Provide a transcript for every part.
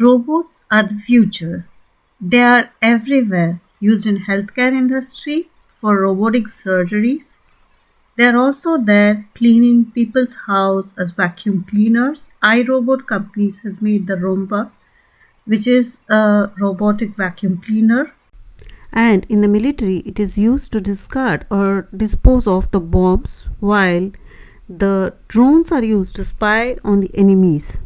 Robots are the future. They are everywhere, used in healthcare industry for robotic surgeries. They are also there cleaning people's house as vacuum cleaners. iRobot companies has made the Roomba, which is a robotic vacuum cleaner. And in the military, it is used to discard or dispose of the bombs, while the drones are used to spy on the enemies.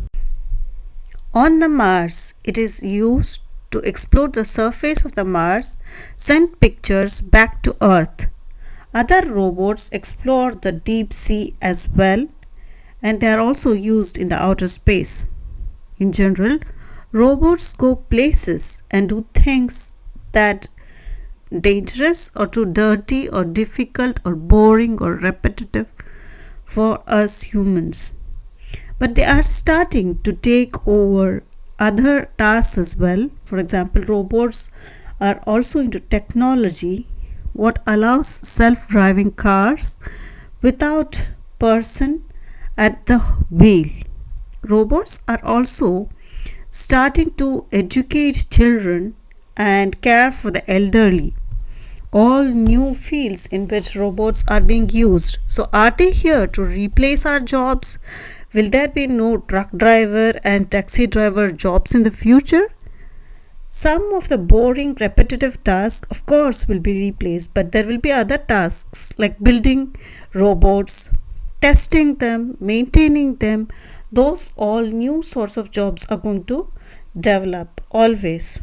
On the Mars, it is used to explore the surface of the Mars, send pictures back to Earth. Other robots explore the deep sea as well, and they are also used in the outer space. In general, robots go places and do things that dangerous or too dirty or difficult or boring or repetitive for us humans. But they are starting to take over other tasks as well. For example, robots are also into technology, what allows self-driving cars without person at the wheel. Robots are also starting to educate children and care for the elderly. All new fields in which robots are being used. So, are they here to replace our jobs? Will there be no truck driver and taxi driver jobs in the future? Some of the boring, repetitive tasks, of course, will be replaced, but there will be other tasks like building robots, testing them, maintaining them. Those all new sorts of jobs are going to develop always.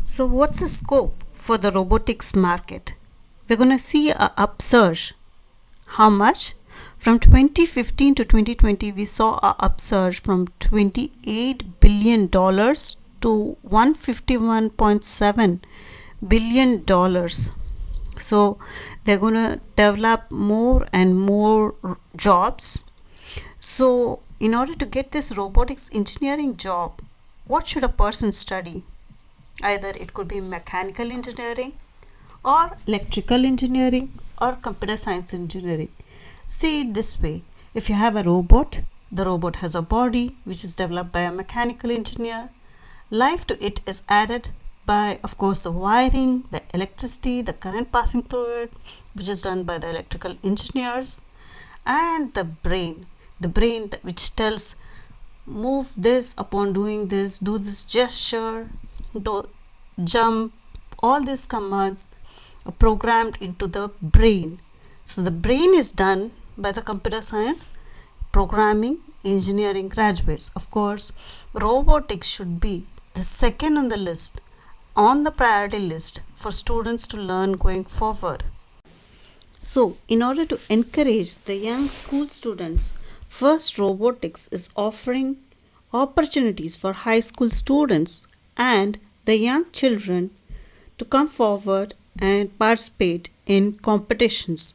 So, what's the scope for the robotics market? We're going to see a upsurge. How much? From 2015 to 2020, we saw a upsurge from $28 billion to $151.7 billion. So they're going to develop more and more jobs. So, in order to get this robotics engineering job, what should a person study? Either it could be mechanical engineering or electrical engineering or computer science engineering. See it this way, if you have a robot, the robot has a body which is developed by a mechanical engineer. Life to it is added by, of course, the wiring, the electricity, the current passing through it, which is done by the electrical engineers, and the brain which tells move this upon doing this, do this gesture, do jump. All these commands are programmed into the brain. So the brain is done by the computer science, programming, engineering graduates. Of course, robotics should be the second on the list, on the priority list for students to learn going forward. So, in order to encourage the young school students, First Robotics is offering opportunities for high school students and the young children to come forward and participate in competitions.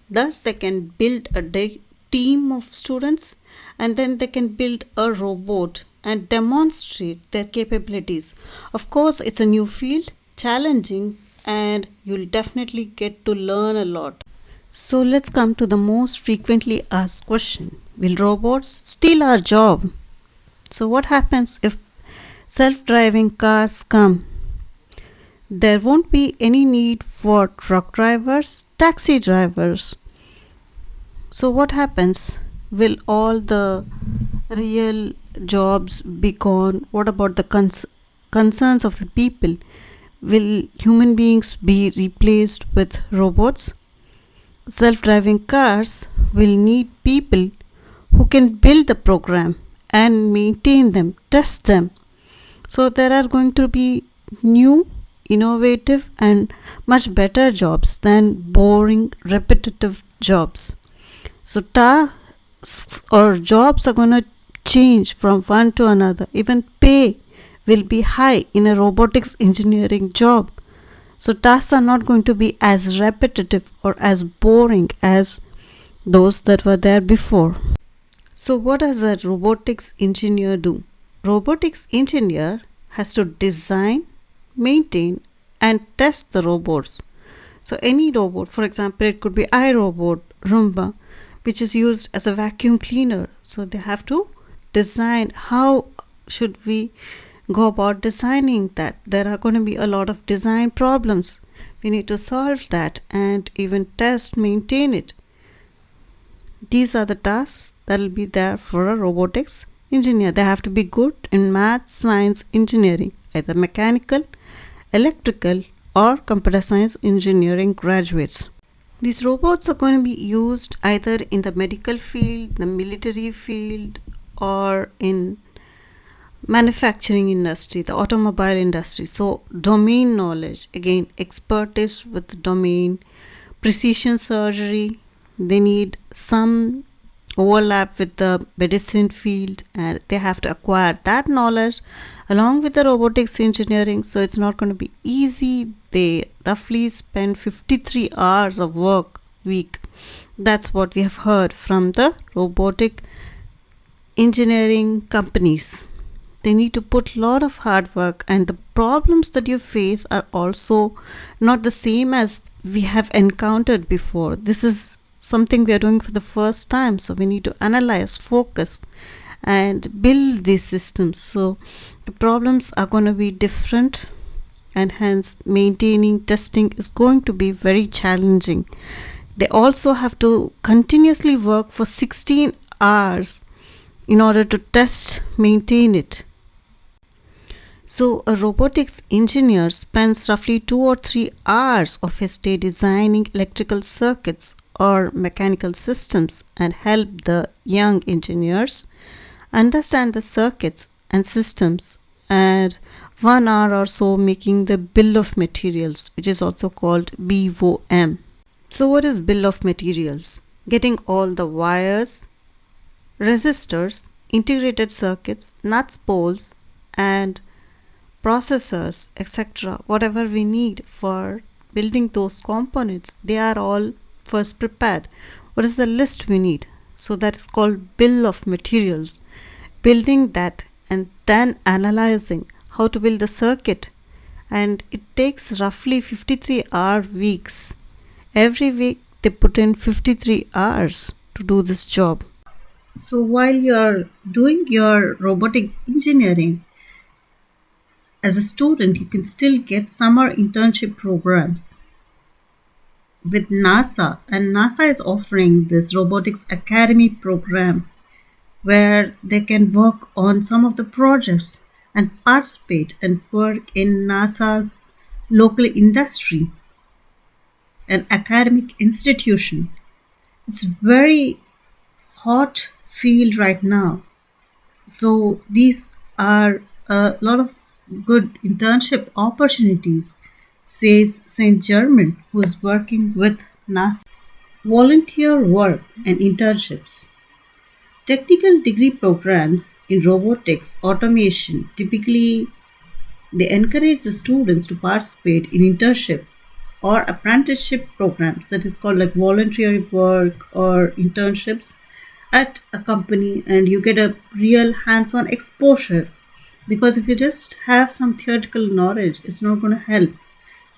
Thus, they can build a team of students and then they can build a robot and demonstrate their capabilities. Of course, it's a new field, challenging, and you'll definitely get to learn a lot. So, let's come to the most frequently asked question: will robots steal our job? So, what happens if self driving cars come? There won't be any need for truck drivers, taxi drivers. So, what happens? Will all the real jobs be gone? What about the concerns of the people? Will human beings be replaced with robots? Self driving cars will need people who can build the program and maintain them, test them. So, there are going to be new, innovative, and much better jobs than boring, repetitive jobs. So, tasks or jobs are going to change from one to another. Even pay will be high in a robotics engineering job. So, tasks are not going to be as repetitive or as boring as those that were there before. So, what does a robotics engineer do? Robotics engineer has to design, maintain, and test the robots. So, any robot, for example, it could be iRobot, Roomba, which is used as a vacuum cleaner. So, they have to design how should we go about designing that. There are going to be a lot of design problems. We need to solve that and even test, maintain it. These are the tasks that will be there for a robotics engineer. They have to be good in math, science, engineering, either mechanical, electrical, or computer science engineering graduates. These robots are going to be used either in the medical field, the military field, or in manufacturing industry, the automobile industry. So domain knowledge, again expertise with domain, precision surgery, they need some overlap with the medicine field, and they have to acquire that knowledge along with the robotics engineering. So it's not going to be easy. They roughly spend 53 hours of work week. That's what we have heard from the robotic engineering companies. They need to put a lot of hard work, and the problems that you face are also not the same as we have encountered before. This is something we are doing for the first time, so we need to analyze, focus, and build these systems. So the problems are going to be different, and hence maintaining testing is going to be very challenging. They also have to continuously work for 16 hours in order to test, maintain it. So, a robotics engineer spends roughly 2 or 3 hours of his day designing electrical circuits or mechanical systems and help the young engineers understand the circuits and systems, and 1 hour or so making the bill of materials, which is also called BOM. So, what is bill of materials? Getting all the wires, resistors, integrated circuits, nuts, bolts, and processors, etc. Whatever we need for building those components, they are all first prepared. What is the list we need? So that is called bill of materials. Building that and then analyzing how to build the circuit, and it takes roughly 53-hour weeks. Every week they put in 53 hours to do this job. So while you're doing your robotics engineering, as a student, you can still get summer internship programs with NASA, and NASA is offering this Robotics Academy program where they can work on some of the projects and participate and work in NASA's local industry and academic institution. It's very hot field right now. So these are a lot of good internship opportunities, says St. Germain, who is working with NASA. Volunteer work and internships. Technical degree programs in robotics automation typically they encourage the students to participate in internship or apprenticeship programs, that is called like voluntary work or internships at a company, and you get a real hands-on exposure, because if you just have some theoretical knowledge it's not going to help.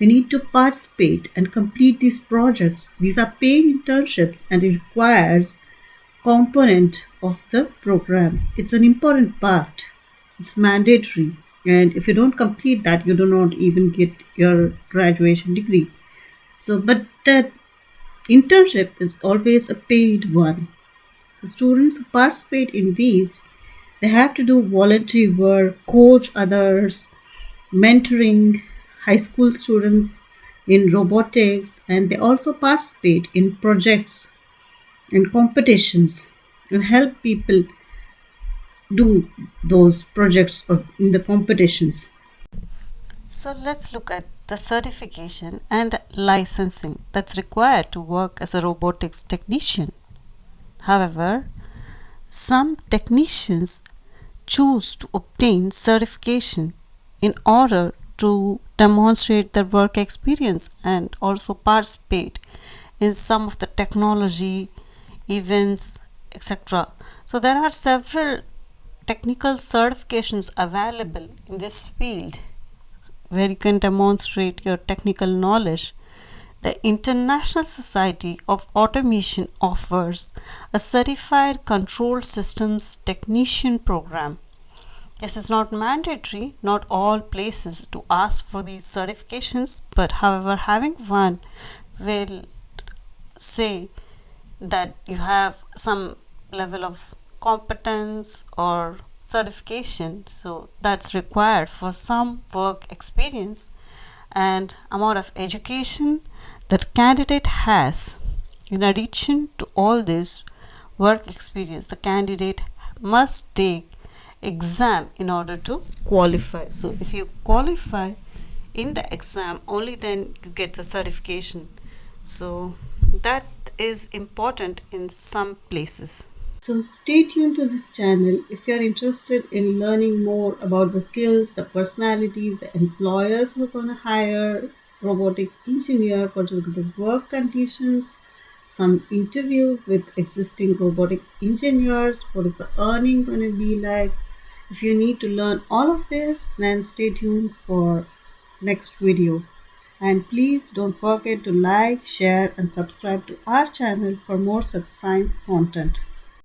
We need to participate and complete these projects. These are paid internships and it requires component of the program. It's an important part. It's mandatory. And if you don't complete that, you do not even get your graduation degree. So, but that internship is always a paid one. So, students who participate in these, they have to do voluntary work, coach others, mentoring high school students in robotics, and they also participate in projects and competitions and help people do those projects or in the competitions. So let's look at the certification and licensing that's required to work as a robotics technician. However, some technicians choose to obtain certification in order to demonstrate their work experience and also participate in some of the technology events, etc. So there are several technical certifications available in this field where you can demonstrate your technical knowledge. The International Society of Automation offers a certified control systems technician program. This is not mandatory, not all places to ask for these certifications, but however, having one will say that you have some level of competence or certification, so that's required for some work experience and amount of education that candidate has. In addition to all this work experience, the candidate must take exam in order to qualify. So if you qualify in the exam, only then you get the certification. So that is important in some places. So stay tuned to this channel if you are interested in learning more about the skills, the personalities, the employers who are going to hire robotics engineer, what are the work conditions, some interview with existing robotics engineers, what is the earning going to be like. If you need to learn all of this, then stay tuned for next video. And please don't forget to like, share and subscribe to our channel for more such science content.